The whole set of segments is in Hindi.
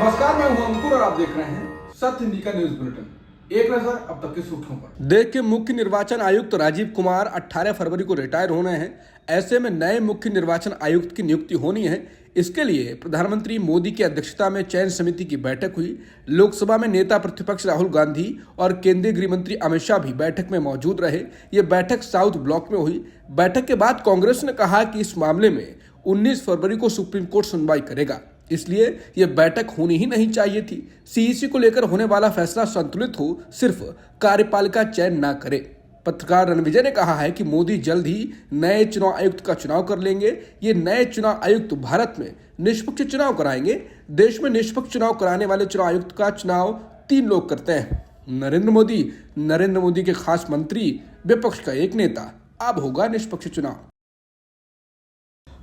नमस्कार, मैं हूं अंकुर और आप देख रहे हैं सत्य हिंदी का न्यूज बुलेटिन। एक नजर अब तक की सुर्खियों पर। देश के मुख्य निर्वाचन आयुक्त राजीव कुमार 18 फरवरी को रिटायर होने हैं। ऐसे में नए मुख्य निर्वाचन आयुक्त की नियुक्ति होनी है। इसके लिए प्रधानमंत्री मोदी की अध्यक्षता में चयन समिति की बैठक हुई। लोकसभा में नेता प्रतिपक्ष राहुल गांधी और केंद्रीय गृह मंत्री अमित शाह भी बैठक में मौजूद रहे। ये बैठक साउथ ब्लॉक में हुई। बैठक के बाद कांग्रेस ने कहा कि इस मामले में 19 फरवरी को सुप्रीम कोर्ट सुनवाई करेगा, इसलिए यह बैठक होनी ही नहीं चाहिए थी। सीईसी को लेकर होने वाला फैसला संतुलित हो, सिर्फ कार्यपालिका चयन ना करे। पत्रकार रणविजय ने कहा है कि मोदी जल्द ही नए चुनाव आयुक्त का चुनाव कर लेंगे। ये नए चुनाव आयुक्त भारत में निष्पक्ष चुनाव कराएंगे। देश में निष्पक्ष चुनाव कराने वाले चुनाव आयुक्त का चुनाव 3 लोग करते हैं, नरेंद्र मोदी के खास मंत्री, विपक्ष का एक नेता। अब होगा निष्पक्ष चुनाव।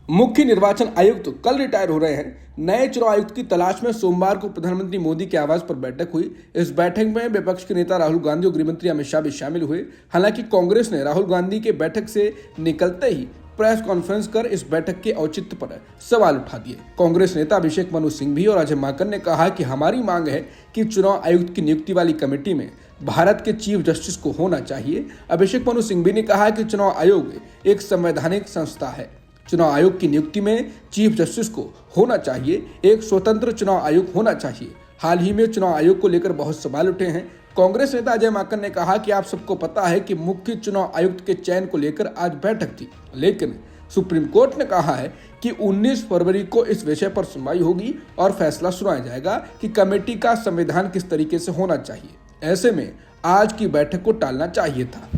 मुख्य निर्वाचन आयुक्त कल रिटायर हो रहे हैं। नए चुनाव आयुक्त की तलाश में सोमवार को प्रधानमंत्री मोदी के आवास पर बैठक हुई। इस बैठक में विपक्ष के नेता राहुल गांधी और गृह मंत्री अमित शाह भी शामिल हुए। हालांकि कांग्रेस ने राहुल गांधी के बैठक से निकलते ही प्रेस कॉन्फ्रेंस कर इस बैठक के औचित्य पर सवाल उठा दिए। कांग्रेस नेता अभिषेक मनु सिंह भी और अजय माकन ने कहा कि हमारी मांग है कि चुनाव आयुक्त की नियुक्ति वाली कमेटी में भारत के चीफ जस्टिस को होना चाहिए। अभिषेक मनु सिंह भी ने कहा कि चुनाव आयोग एक संवैधानिक संस्था है। चुनाव आयोग की नियुक्ति में चीफ जस्टिस को होना चाहिए, एक स्वतंत्र चुनाव आयोग होना चाहिए। हाल ही में चुनाव आयोग को लेकर बहुत सवाल उठे हैं। कांग्रेस नेता अजय माकन ने कहा कि आप सबको पता है कि मुख्य चुनाव आयुक्त के चयन को लेकर आज बैठक थी, लेकिन सुप्रीम कोर्ट ने कहा है कि 19 फरवरी को इस विषय पर सुनवाई होगी और फैसला सुनाया जाएगा कि कमेटी का संविधान किस तरीके से होना चाहिए। ऐसे में आज की बैठक को टालना चाहिए था।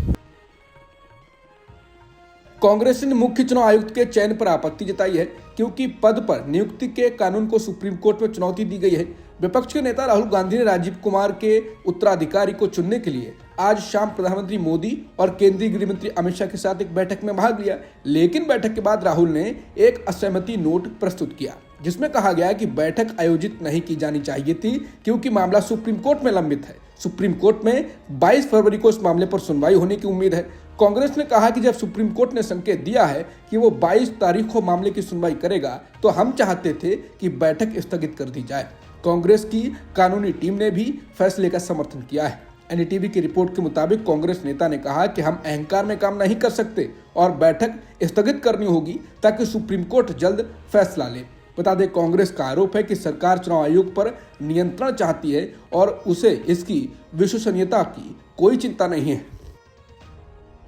कांग्रेस ने मुख्य चुनाव आयुक्त के चयन पर आपत्ति जताई है, क्योंकि पद पर नियुक्ति के कानून को सुप्रीम कोर्ट में चुनौती दी गई है। विपक्ष के नेता राहुल गांधी ने राजीव कुमार के उत्तराधिकारी को चुनने के लिए आज शाम प्रधानमंत्री मोदी और केंद्रीय गृह मंत्री अमित शाह के साथ एक बैठक में भाग लिया। लेकिन बैठक के बाद राहुल ने एक असहमति नोट प्रस्तुत किया, जिसमें कहा गया कि बैठक आयोजित नहीं की जानी चाहिए थी, क्योंकि मामला सुप्रीम कोर्ट में लंबित है। सुप्रीम कोर्ट में 22 फरवरी को इस मामले पर सुनवाई होने की उम्मीद है। कांग्रेस ने कहा कि जब सुप्रीम कोर्ट ने संकेत दिया है कि वो 22 तारीख को मामले की सुनवाई करेगा, तो हम चाहते थे कि बैठक स्थगित कर दी जाए। कांग्रेस की कानूनी टीम ने भी फैसले का समर्थन किया है। एनडीटीवी की रिपोर्ट के मुताबिक कांग्रेस नेता ने कहा कि हम अहंकार में काम नहीं कर सकते और बैठक स्थगित करनी होगी ताकि सुप्रीम कोर्ट जल्द फैसला ले। बता दें, कांग्रेस का आरोप है कि सरकार चुनाव आयोग पर नियंत्रण चाहती है और उसे इसकी विश्वसनीयता की कोई चिंता नहीं है।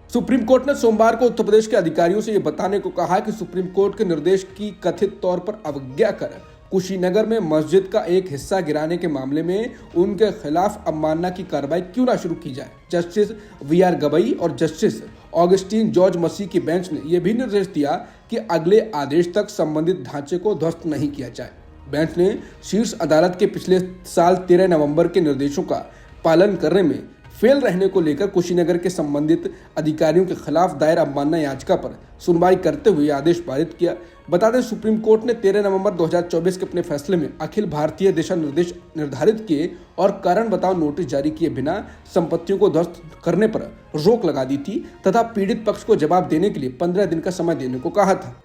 सुप्रीम कोर्ट ने सोमवार को उत्तर प्रदेश के अधिकारियों से यह बताने को कहा कि सुप्रीम कोर्ट के निर्देश की कथित तौर पर अवज्ञा कर कुशीनगर में मस्जिद का एक हिस्सा गिराने के मामले में उनके खिलाफ अवमानना की कार्रवाई क्यों ना शुरू की जाए। Justice VR. गवई और जस्टिस ऑगस्टीन जॉर्ज मसी की बेंच ने यह भी निर्देश दिया कि अगले आदेश तक संबंधित ढांचे को ध्वस्त नहीं किया जाए। बेंच ने शीर्ष अदालत के पिछले साल 13 नवंबर के निर्देशों का पालन करने में फेल रहने को लेकर कुशीनगर के संबंधित अधिकारियों के खिलाफ दायर अवमानना याचिका पर सुनवाई करते हुए आदेश पारित किया। बता दें, सुप्रीम कोर्ट ने 13 नवंबर 2024 के अपने फैसले में अखिल भारतीय दिशा निर्देश निर्धारित किए और कारण बताओ नोटिस जारी किए बिना संपत्तियों को ध्वस्त करने पर रोक लगा दी थी तथा पीड़ित पक्ष को जवाब देने के लिए 15 दिन का समय देने को कहा था।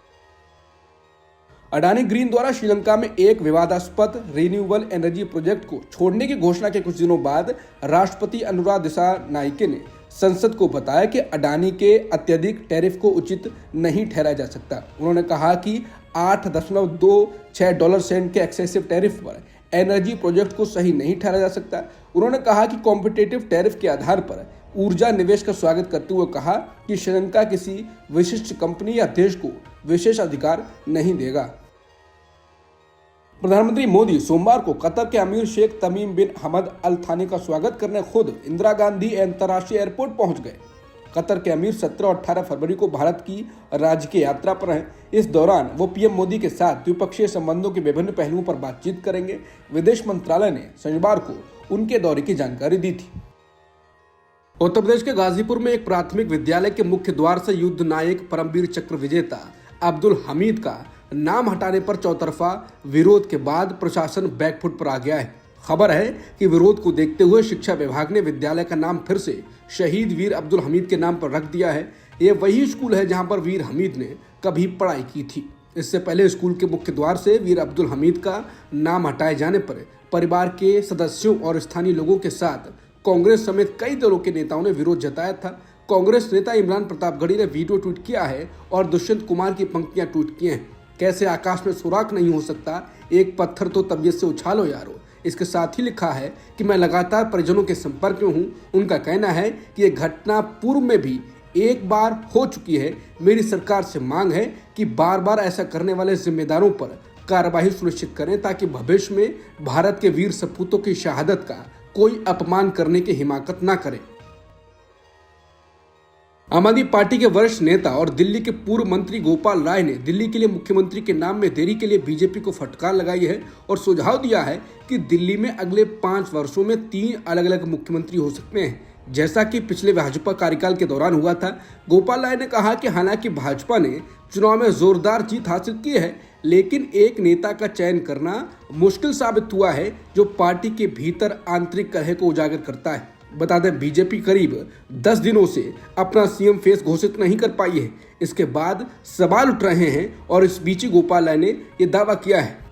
अडानी ग्रीन द्वारा श्रीलंका में एक विवादास्पद रिन्यूएबल एनर्जी प्रोजेक्ट को छोड़ने की घोषणा के कुछ दिनों बाद राष्ट्रपति अनुरा दिसानायके ने संसद को बताया कि अडानी के अत्यधिक टैरिफ को उचित नहीं ठहराया जा सकता। उन्होंने कहा कि 8.26 डॉलर सेंट के एक्सेसिव टैरिफ पर एनर्जी प्रोजेक्ट को सही नहीं ठहराया जा सकता। उन्होंने कहा कि कॉम्पिटिटिव टैरिफ के आधार पर ऊर्जा निवेश का स्वागत करते हुए कहा कि श्रीलंका किसी विशिष्ट कंपनी या देश को विशेष अधिकार नहीं देगा। प्रधानमंत्री मोदी सोमवार को कतर के अमीर शेख तमीम बिन हमद अल थानी का स्वागत करने खुद इंदिरा गांधी अंतर्राष्ट्रीय एयरपोर्ट पहुंच गए। कतर के अमीर 17 और 18 फरवरी को भारत की राजकीय यात्रा पर हैं। इस दौरान वो पीएम मोदी के साथ द्विपक्षीय संबंधों के विभिन्न पहलुओं पर बातचीत करेंगे। विदेश मंत्रालय ने शनिवार को उनके दौरे की जानकारी दी थी। उत्तर प्रदेश के गाजीपुर में एक प्राथमिक विद्यालय के मुख्य द्वार से युद्ध नायक परमवीर चक्र विजेता अब्दुल हमीद का नाम हटाने पर चौतरफा विरोध के बाद प्रशासन बैकफुट पर आ गया है। खबर है कि विरोध को देखते हुए शिक्षा विभाग ने विद्यालय का नाम फिर से शहीद वीर अब्दुल हमीद के नाम पर रख दिया है। ये वही स्कूल है जहां पर वीर हमीद ने कभी पढ़ाई की थी। इससे पहले स्कूल के मुख्य द्वार से वीर अब्दुल हमीद का नाम हटाए जाने पर परिवार के सदस्यों और स्थानीय लोगों के साथ कांग्रेस समेत कई दलों के नेताओं ने विरोध जताया था। कांग्रेस नेता इमरान प्रतापगढ़ी ने वीडियो ट्वीट किया है और दुष्यंत कुमार की पंक्तियां ट्वीट की हैं। कैसे आकाश में सुराख नहीं हो सकता, एक पत्थर तो तबीयत से उछालो यारो। इसके साथ ही लिखा है कि मैं लगातार परिजनों के संपर्क में हूं। उनका कहना है कि यह घटना पूर्व में भी एक बार हो चुकी है। मेरी सरकार से मांग है कि बार बार ऐसा करने वाले जिम्मेदारों पर कार्रवाई सुनिश्चित करें ताकि भविष्य में भारत के वीर सपूतों की शहादत का कोई अपमान करने की हिमाकत ना करे। आम आदमी पार्टी के वरिष्ठ नेता और दिल्ली के पूर्व मंत्री गोपाल राय ने दिल्ली के लिए मुख्यमंत्री के नाम में देरी के लिए बीजेपी को फटकार लगाई है और सुझाव दिया है कि दिल्ली में अगले 5 वर्षों में 3 अलग अलग मुख्यमंत्री हो सकते हैं, जैसा कि पिछले भाजपा कार्यकाल के दौरान हुआ था। गोपाल राय ने कहा कि हालांकि भाजपा ने चुनाव में जोरदार जीत हासिल की है, लेकिन एक नेता का चयन करना मुश्किल साबित हुआ है जो पार्टी के भीतर आंतरिक कलह को उजागर करता है। बता दें, बीजेपी करीब 10 दिनों से अपना सीएम फेस घोषित नहीं कर पाई है। इसके बाद सवाल उठ रहे हैं और इस बीच ही गोपाल राय ने यह दावा किया है।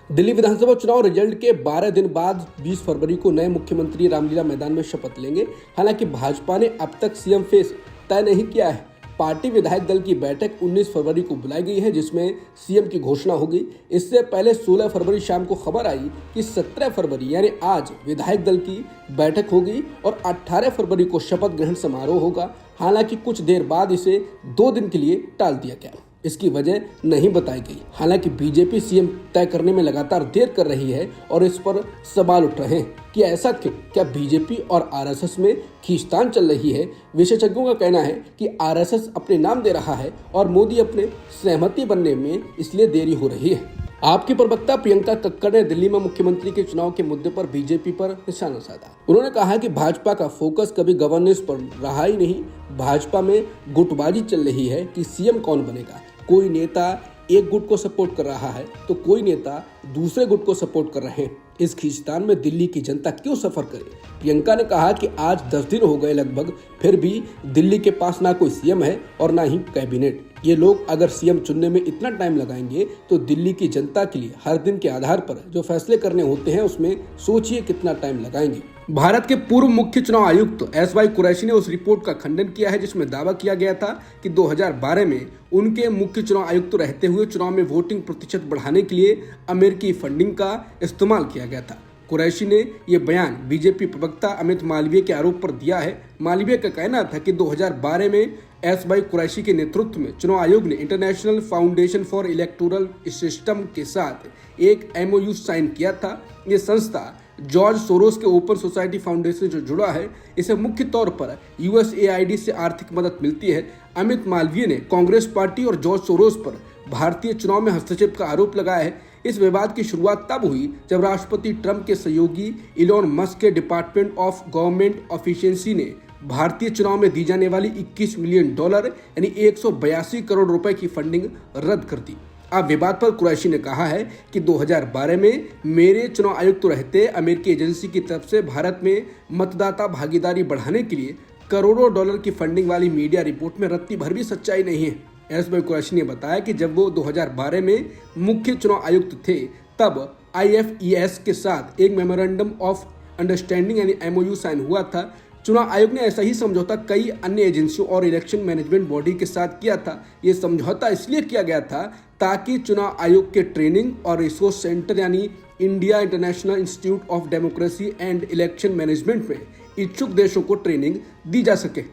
दिल्ली विधानसभा चुनाव रिजल्ट के 12 दिन बाद 20 फरवरी को नए मुख्यमंत्री रामलीला मैदान में शपथ लेंगे। हालांकि भाजपा ने अब तक सीएम फेस तय नहीं किया है। पार्टी विधायक दल की बैठक 19 फरवरी को बुलाई गई है, जिसमें सीएम की घोषणा होगी। इससे पहले 16 फरवरी शाम को खबर आई कि 17 फरवरी यानी आज विधायक दल की बैठक होगी और 18 फरवरी को शपथ ग्रहण समारोह होगा। हालांकि कुछ देर बाद इसे 2 दिन के लिए टाल दिया गया। इसकी वजह नहीं बताई गई। हालांकि बीजेपी सीएम तय करने में लगातार देर कर रही है और इस पर सवाल उठ रहे हैं कि ऐसा क्यों? क्या बीजेपी और आरएसएस में खींचतान चल रही है? विशेषज्ञों का कहना है कि आरएसएस अपने नाम दे रहा है और मोदी अपने सहमति बनने में इसलिए देरी हो रही है। आपकी प्रवक्ता प्रियंका कक्कड़ ने दिल्ली में मुख्यमंत्री के चुनाव के मुद्दे पर बीजेपी पर निशाना साधा। उन्होंने कहा कि भाजपा का फोकस कभी गवर्नेंस पर रहा ही नहीं। भाजपा में गुटबाजी चल रही है कि सीएम कौन बनेगा। कोई नेता एक गुट को सपोर्ट कर रहा है तो कोई नेता दूसरे गुट को सपोर्ट कर रहे हैं। इस खींचतान में दिल्ली की जनता क्यों सफर करे? प्रियंका ने कहा कि आज 10 दिन हो गए लगभग, फिर भी दिल्ली के पास ना कोई सीएम है और ना ही कैबिनेट। ये लोग अगर सीएम चुनने में इतना टाइम लगाएंगे तो दिल्ली की जनता के लिए हर दिन के आधार पर जो फैसले करने होते हैं उसमें सोचिए कितना टाइम लगाएंगे। भारत के पूर्व मुख्य चुनाव आयुक्त एसवाई कुरैशी ने उस रिपोर्ट का खंडन किया है जिसमें दावा किया गया था कि 2012 में उनके मुख्य चुनाव आयुक्त रहते हुए चुनाव में वोटिंग प्रतिशत बढ़ाने के लिए अमेरिकी फंडिंग का इस्तेमाल किया गया था। कुरैशी ने यह बयान बीजेपी प्रवक्ता अमित मालवीय के आरोप पर दिया है। मालवीय का कहना था कि 2012 में एसवाई कुरैशी के नेतृत्व में चुनाव आयोग ने international foundation for electoral system के साथ एक एमओयू साइन किया था। ये संस्था जॉर्ज सोरोस के ओपन सोसाइटी फाउंडेशन से जो जुड़ा है, इसे मुख्य तौर पर यूएसएआईडी से आर्थिक मदद मिलती है। अमित मालवीय ने कांग्रेस पार्टी और जॉर्ज सोरोस पर भारतीय चुनाव में हस्तक्षेप का आरोप लगाया है। इस विवाद की शुरुआत तब हुई जब राष्ट्रपति ट्रंप के सहयोगी इलॉन मस्क के डिपार्टमेंट ऑफ गवर्नमेंट एफिशिएंसी ने भारतीय चुनाव में दी जाने वाली $21 मिलियन यानी 182 करोड़ रुपए की फंडिंग रद्द कर दी। अब विवाद पर कुरैशी ने कहा है कि 2012 में मेरे चुनाव आयुक्त रहते अमेरिकी एजेंसी की तरफ से भारत में मतदाता भागीदारी बढ़ाने के लिए करोड़ों डॉलर की फंडिंग वाली मीडिया रिपोर्ट में रत्ती भर भी सच्चाई नहीं है। एसवाई कुरैशी ने बताया कि जब वो 2012 में मुख्य चुनाव आयुक्त थे तब IFES के साथ एक मेमोरेंडम ऑफ अंडरस्टैंडिंग यानी MOU साइन हुआ था। चुनाव आयोग ने ऐसा ही समझौता कई अन्य एजेंसियों और इलेक्शन मैनेजमेंट बॉडी के साथ किया था। ये समझौता इसलिए किया गया था ताकि चुनाव आयोग के ट्रेनिंग और रिसोर्स सेंटर यानी India international institute of democracy and election management में इच्छुक देशों को ट्रेनिंग दी जा सके।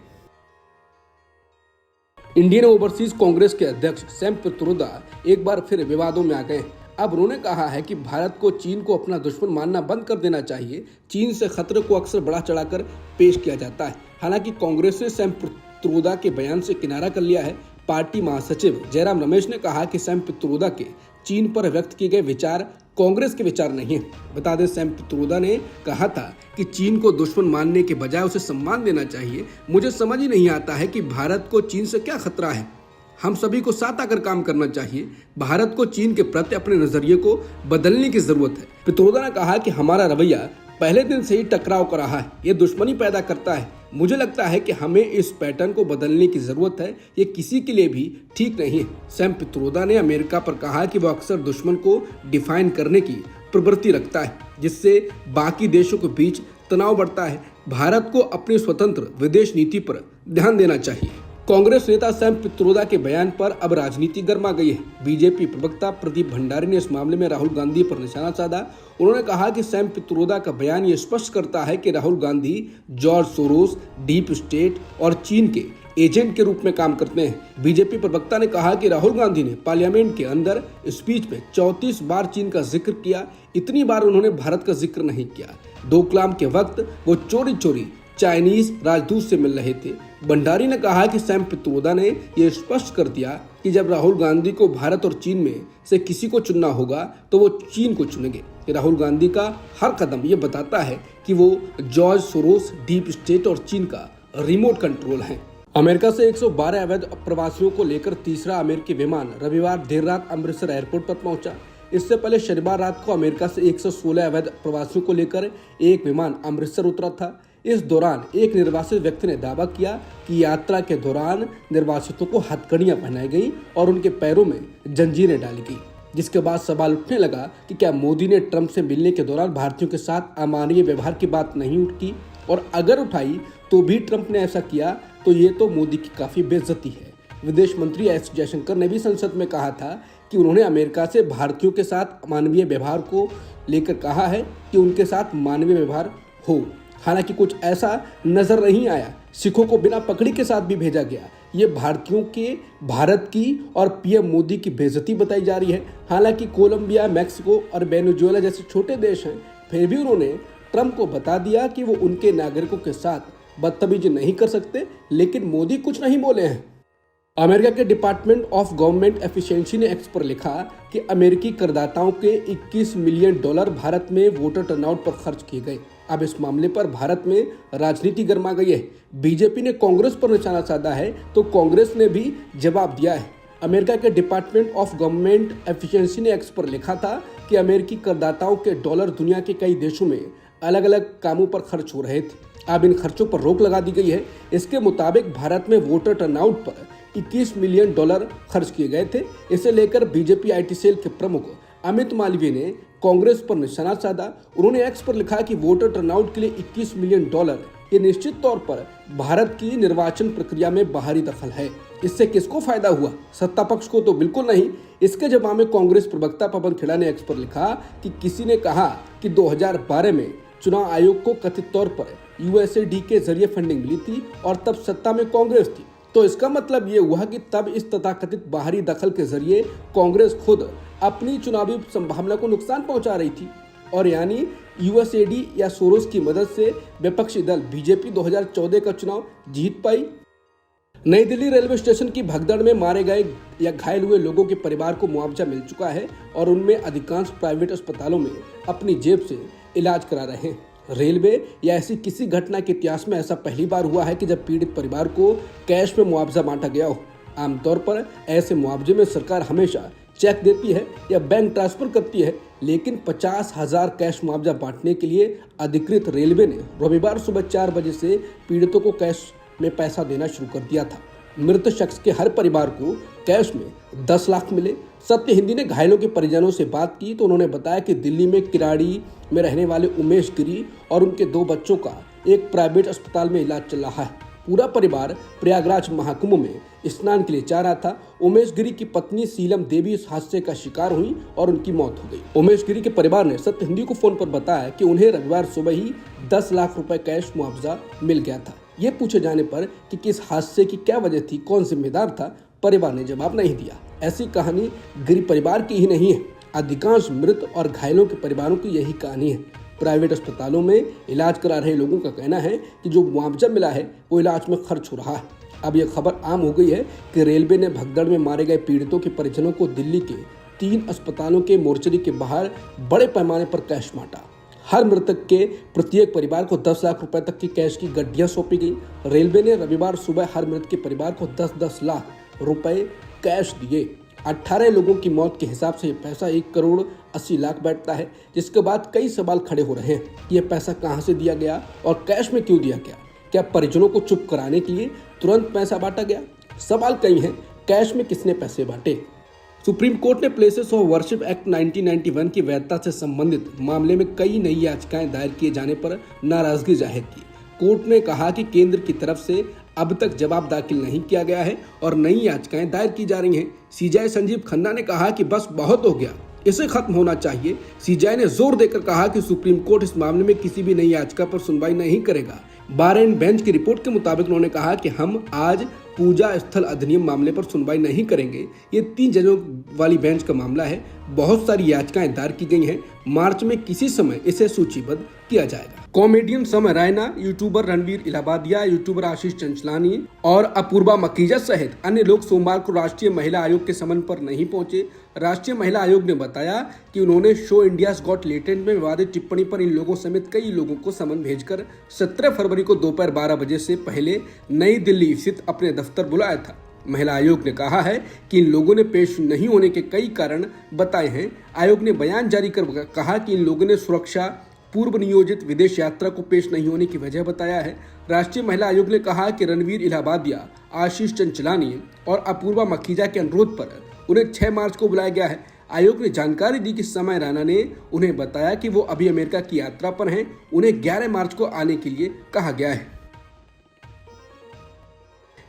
इंडियन ओवरसीज कांग्रेस के अध्यक्ष सैम पित्रोदा एक बार फिर विवादों में आ गए। अब उन्होंने कहा है कि भारत को चीन को अपना दुश्मन मानना बंद कर देना चाहिए। चीन से खतरे को अक्सर बढ़ा चढ़ाकर पेश किया जाता है। हालांकि कांग्रेस ने सैम पित्रोदा के बयान से किनारा कर लिया है। पार्टी महासचिव जयराम रमेश ने कहा कि सैम पित्रोदा के चीन पर व्यक्त किए गए विचार कांग्रेस के विचार नहीं है। बता दें, सैम पित्रोदा ने कहा था कि चीन को दुश्मन मानने के बजाय उसे सम्मान देना चाहिए। मुझे समझ ही नहीं आता है कि भारत को चीन से क्या खतरा है। हम सभी को साथ आकर काम करना चाहिए। भारत को चीन के प्रति अपने नजरिए को बदलने की जरूरत है। पित्रोदा ने कहा कि हमारा रवैया पहले दिन से ही टकराव कर रहा है, ये दुश्मनी पैदा करता है। मुझे लगता है कि हमें इस पैटर्न को बदलने की जरूरत है, ये किसी के लिए भी ठीक नहीं है। सैम पित्रोदा ने अमेरिका पर कहा कि वह अक्सर दुश्मन को डिफाइन करने की प्रवृत्ति रखता है, जिससे बाकी देशों के बीच तनाव बढ़ता है। भारत को अपनी स्वतंत्र विदेश नीति पर ध्यान देना चाहिए। कांग्रेस नेता सैम पित्रोदा के बयान पर अब राजनीति गर्मा गई है। बीजेपी प्रवक्ता प्रदीप भंडारी ने इस मामले में राहुल गांधी पर निशाना साधा। उन्होंने कहा कि सैम पित्रोदा का बयान ये स्पष्ट करता है कि Rahul Gandhi George Soros, deep state और चीन के एजेंट के रूप में काम करते हैं। बीजेपी प्रवक्ता ने कहा कि राहुल गांधी ने पार्लियामेंट के अंदर स्पीच में 34 बार चीन का जिक्र किया, इतनी बार उन्होंने भारत का जिक्र नहीं किया। डोकलाम के वक्त वो चोरी चोरी चाइनीज राजदूत से मिल रहे थे। भंडारी ने कहा कि सैम पित्रोदा ने यह स्पष्ट कर दिया कि जब राहुल गांधी को भारत और चीन में से किसी को चुनना होगा तो वो चीन को चुनेंगे। राहुल गांधी का हर कदम ये बताता है कि वो जॉर्ज सोरोस, डीप स्टेट और चीन का रिमोट कंट्रोल है। अमेरिका से 112 अवैध प्रवासियों को लेकर तीसरा अमेरिकी विमान रविवार देर रात अमृतसर एयरपोर्ट पर पहुंचा। इससे पहले शनिवार रात को अमेरिका से 116 अवैध प्रवासियों को लेकर एक विमान अमृतसर उतरा था। इस दौरान एक निर्वासित व्यक्ति ने दावा किया कि यात्रा के दौरान निर्वासितों को हथकड़ियां पहनाई गई और उनके पैरों में जंजीरें डाली गई, जिसके बाद सवाल उठने लगा कि क्या मोदी ने ट्रंप से मिलने के दौरान भारतीयों के साथ अमानवीय व्यवहार की बात नहीं उठी, और अगर उठाई तो भी ट्रंप ने ऐसा किया तो ये तो मोदी की काफी बेइज्जती है। विदेश मंत्री एस जयशंकर ने भी संसद में कहा था कि उन्होंने अमेरिका से भारतीयों के साथ मानवीय व्यवहार को लेकर कहा है कि उनके साथ मानवीय व्यवहार हो। हालांकि कुछ ऐसा नजर नहीं आया। सिखों को बिना पकड़ी के साथ भी भेजा गया। ये भारतीयों के भारत की और पीएम मोदी की बेइज्जती बताई जा रही है। हालांकि कोलंबिया, मैक्सिको और वेनेजुएला जैसे छोटे देश हैं, फिर भी उन्होंने ट्रंप को बता दिया कि वो उनके नागरिकों के साथ बदतमीजी नहीं कर सकते, लेकिन मोदी कुछ नहीं बोले हैं। अमेरिका के डिपार्टमेंट ऑफ गवर्नमेंट एफिशिएंसी ने एक्स पर लिखा कि अमेरिकी करदाताओं के 21 मिलियन डॉलर भारत में वोटर टर्नआउट पर खर्च किए गए। अब इस मामले पर भारत में राजनीति गर्मा गई है। बीजेपी ने कांग्रेस पर निशाना साधा है तो कांग्रेस ने भी जवाब दिया है। अमेरिका के डिपार्टमेंट ऑफ गवर्नमेंट एफिशिएंसी ने एक्स पर लिखा था कि अमेरिकी करदाताओं के डॉलर दुनिया के कई देशों में अलग अलग कामों पर खर्च हो रहे थे। अब इन खर्चों पर रोक लगा दी गई है। इसके मुताबिक भारत में वोटर टर्नआउट पर 21 मिलियन डॉलर खर्च किए गए थे। इसे लेकर बीजेपी आईटी सेल के प्रमुख अमित मालवीय ने कांग्रेस पर निशाना साधा। उन्होंने एक्स पर लिखा कि वोटर टर्नआउट के लिए 21 मिलियन डॉलर ये निश्चित तौर पर भारत की निर्वाचन प्रक्रिया में बाहरी दखल है। इससे किसको फायदा हुआ? सत्ता पक्ष को तो बिल्कुल नहीं। इसके जवाब में कांग्रेस प्रवक्ता पवन खेड़ा ने एक्स पर लिखा कि किसी ने कहा कि 2012 में चुनाव आयोग को कथित तौर पर यूएसएडी के जरिए फंडिंग मिली थी और तब सत्ता में कांग्रेस थी। तो इसका मतलब ये हुआ कि तब इस तथाकथित बाहरी दखल के जरिए कांग्रेस खुद अपनी चुनावी संभावना को नुकसान पहुंचा रही थी, और यानी यूएसएडी या सोरोस की मदद से विपक्षी दल बीजेपी 2014 का चुनाव जीत पाई। नई दिल्ली रेलवे स्टेशन की भगदड़ में मारे गए या घायल हुए लोगों के परिवार को मुआवजा मिल चुका है और उनमें अधिकांश प्राइवेट अस्पतालों में अपनी जेब से इलाज करा रहे हैं। रेलवे या ऐसी किसी घटना के इतिहास में ऐसा पहली बार हुआ है कि जब पीड़ित परिवार को कैश में मुआवजा बांटा गया हो। आमतौर पर ऐसे मुआवजे में सरकार हमेशा चेक देती है या बैंक ट्रांसफर करती है, लेकिन 50,000 कैश मुआवजा बांटने के लिए अधिकृत रेलवे ने रविवार सुबह 4 बजे से पीड़ितों को कैश में पैसा देना शुरू कर दिया था। मृत शख्स के हर परिवार को कैश में 10 लाख मिले। सत्य हिंदी ने घायलों के परिजनों से बात की तो उन्होंने बताया कि दिल्ली में किराड़ी में रहने वाले उमेश गिरी और उनके 2 बच्चों का एक प्राइवेट अस्पताल में इलाज चल रहा है। पूरा परिवार प्रयागराज महाकुंभ में स्नान के लिए जा रहा था। उमेश गिरी की पत्नी सीलम देवी इस हादसे का शिकार हुई और उनकी मौत हो गई। उमेश गिरी के परिवार ने सत्य हिंदी को फोन पर बताया कि उन्हें रविवार सुबह ही 10 लाख रुपए कैश मुआवजा मिल गया था। ये पूछे जाने पर कि किस हादसे की क्या वजह थी, कौन जिम्मेदार था, परिवार ने जवाब नहीं दिया। ऐसी कहानी गिरी परिवार की ही नहीं है, अधिकांश मृत और घायलों के परिवारों की यही कहानी है। प्राइवेट अस्पतालों में इलाज करा रहे लोगों का कहना है कि जो मुआवजा मिला है वो इलाज में खर्च हो रहा है। अब यह खबर आम हो गई है कि रेलवे ने भगदड़ में मारे गए पीड़ितों के परिजनों को दिल्ली के 3 अस्पतालों के मोर्चरी के बाहर बड़े पैमाने पर कैश बांटा। हर मृतक के प्रत्येक परिवार को 10 लाख रुपए तक की कैश की गड्डियां सौंपी गई। रेलवे ने रविवार सुबह हर मृत के परिवार को 10-10 लाख रुपए कैश दिए। 18 लोगों की मौत के हिसाब से यह पैसा 1 करोड़ 80 लाख बैठता है, जिसके बाद कई सवाल खड़े हो रहे हैं कि यह पैसा कहां से दिया गया और कैश में क्यों दिया गया। क्या परिजनों को चुप कराने के लिए तुरंत पैसा बांटा गया? सवाल कई हैं, कैश में किसने पैसे बांटे? सुप्रीम कोर्ट ने प्लेसेस ऑफ वर्शिप एक्ट 1991 की वैधता से संबंधित मामले में कई नई याचिकाएं दायर किए जाने पर नाराजगी जाहिर की। कोर्ट ने कहा कि केंद्र की तरफ से अब तक जवाब दाखिल नहीं किया गया है और नई याचिकाएं दायर की जा रही हैं। सीजेआई संजीव खन्ना ने कहा कि बस बहुत हो गया, इसे खत्म होना चाहिए। सीजेआई ने जोर देकर कहा कि सुप्रीम कोर्ट इस मामले में किसी भी नई याचिका पर सुनवाई नहीं करेगा। बार एंड बेंच की रिपोर्ट के मुताबिक उन्होंने कहा कि हम आज पूजा स्थल अधिनियम मामले पर सुनवाई नहीं करेंगे। ये 3 जजों वाली बेंच का मामला है। बहुत सारी याचिकाएं दायर की गई हैं। मार्च में किसी समय इसे सूचीबद्ध किया जाएगा। कॉमेडियन समय रैना, यूट्यूबर रणवीर इलाहाबादिया, यूट्यूबर आशीष चंचलानी और अपूर्वा मकीजा सहित अन्य लोग सोमवार को राष्ट्रीय महिला आयोग के समन पर नहीं पहुंचे। राष्ट्रीय महिला आयोग ने बताया कि उन्होंने शो इंडियाज गॉट टैलेंट में विवादित टिप्पणी पर इन लोगों समेत कई लोगों को समन भेजकर 17 फरवरी को दोपहर 12 बजे से पहले नई दिल्ली स्थित अपने दफ्तर बुलाया था। महिला आयोग ने कहा है कि इन लोगों ने पेश नहीं होने के कई कारण बताए हैं। आयोग ने बयान जारी कर कहा कि इन लोगों ने सुरक्षा, पूर्व नियोजित विदेश यात्रा को पेश नहीं होने की वजह बताया है। राष्ट्रीय महिला आयोग ने कहा कि रणवीर इलाहाबादिया, आशीष चंचलानी और अपूर्वा मकीजा के अनुरोध पर उन्हें 6 मार्च को बुलाया गया है। आयोग ने जानकारी दी कि समय रैना ने उन्हें बताया कि वो अभी अमेरिका की यात्रा पर हैं। उन्हें 11 मार्च को आने के लिए कहा गया है।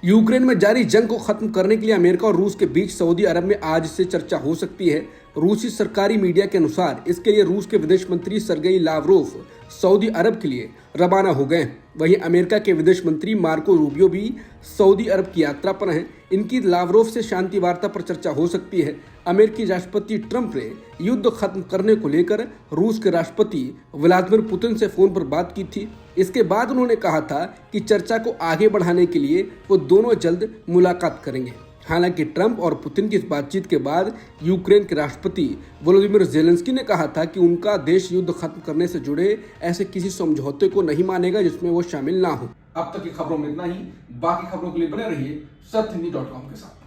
यूक्रेन में जारी जंग को खत्म करने के लिए अमेरिका और रूस के बीच सऊदी अरब में आज से चर्चा हो सकती है। रूसी सरकारी मीडिया के अनुसार इसके लिए रूस के विदेश मंत्री सर्गेई लावरोव सऊदी अरब के लिए रवाना हो गए। वहीं अमेरिका के विदेश मंत्री मार्को रूबियो भी सऊदी अरब की यात्रा पर हैं। इनकी लावरोव से शांति वार्ता पर चर्चा हो सकती है। अमेरिकी राष्ट्रपति ट्रंप ने युद्ध खत्म करने को लेकर रूस के राष्ट्रपति व्लादिमीर पुतिन से फोन पर बात की थी। इसके बाद उन्होंने कहा था कि चर्चा को आगे बढ़ाने के लिए वो दोनों जल्द मुलाकात करेंगे। हालांकि ट्रंप और पुतिन की इस बातचीत के बाद यूक्रेन के राष्ट्रपति वोलोदिमीर ज़ेलेंस्की ने कहा था कि उनका देश युद्ध खत्म करने से जुड़े ऐसे किसी समझौते को नहीं मानेगा जिसमें वो शामिल ना हो। अब तक की खबरों में इतना ही। बाकी खबरों के लिए बने रहिए सत्यहिंदी.com के साथ।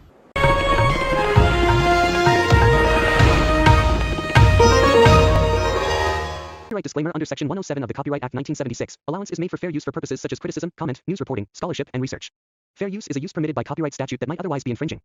Copyright disclaimer under Section 107 of the Copyright Act 1976. Allowance is made for fair use for purposes such as criticism, comment, news reporting, scholarship, and research. Fair use is a use permitted by copyright statute that might otherwise be infringing.